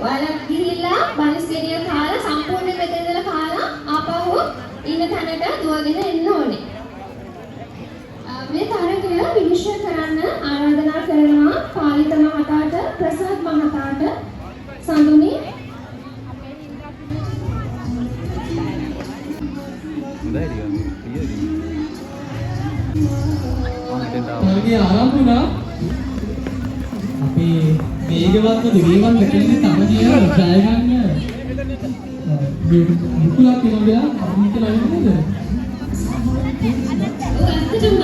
ඔයාලා ගිහිල්ලා බනිස්ගෙඩිය කාලා සම්පූර්ණ මෙතන ඉඳලා කාලා ආපහු ඉන්න තැනට දුවගෙන එන්න ඕනේ. මේ තරගය විනිශ්චය කරන්න ආරාධනා කරනවා පාලිත මහතාට, ප්‍රසාද් මහතාට, සඳුනි තරගය ආරම්භ වුණා. අපි වේගවත්ව දිවිවන් මෙතනදී තරගය ජය ගන්න මුකුලක් වෙනවා අපිට ලැබෙන්නේ නේද? ඔය ඇත්තටම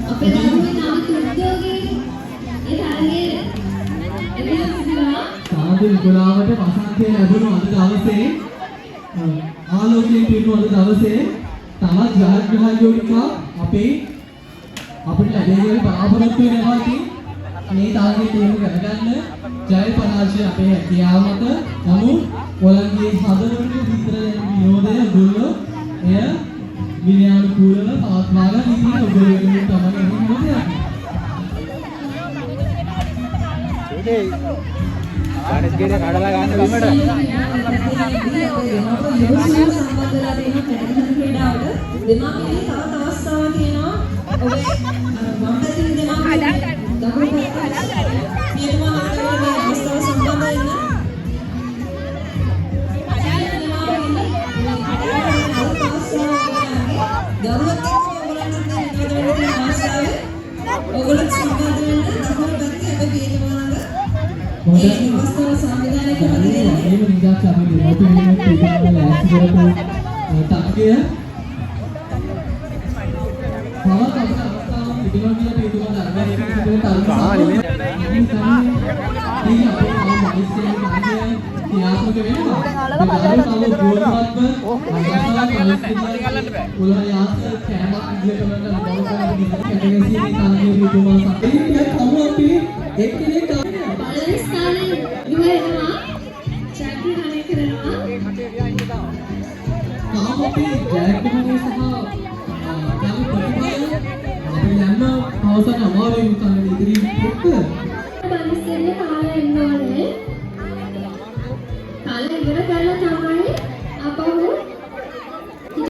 අපේ දරුවෝ තාම උද්‍යෝගයේ ඒ තරගයේ එළියලා සාදු නිකොලාවට වසන්තය ලැබුණු අද දවසේ ආලෝකයෙන් පිරුණු අද දවසේ තවත් ජයග්‍රහණයෝනිකා අපිට ලැබෙන්නේ බලාපොරොත්තු වෙනවා ඉතින් මේ තාර්ගයේ තේරුම් ගන්න ජය පරාජය අපේ හැකියාව මත නමුත් ඔයගොල්ලන්ගේ හදවතට විතර දෙන විනෝදය දුන්නොත් එය විනයානුකූලව පවත්වාගෙන ඉතින් ඔයගොල්ලෝ තමයි මොකද ඒ ආරස්ගේ කඩලා ගන්න බිමට දෙමාපියන් තවත් අවස්ථාවක් තියෙනවා ඔබේ වම්පතින් දෙමාපියන් දකුණු පැත්තට පියතුමා මහත්මයාගේ අවස්ථාව සම්බන්ධ වෙන්න ඔයගොල්ලෝ සම්බන්ධ වෙන්න දකුණු පැත්තේ ඔබ පියතුමා ළඟ මේ අවස්ථාව සංවිධානය කරලා දෙන්න. මේ නිදාස් අපි දෙමාපියන් පිටුමල ලෑස්ති කරපු තරගය තවත් අවස්ථාවක් තිබෙනවා කියලා පිටුමල ධර්මයේ ක්‍රියාත්මක වෙනවා. අවසන් අමාරුයි උතන ඉදිරි එක්ක බනිස්ගෙඩිය කාලා එන්න ඕනේ. කාලා ඉවර කරලා තමයි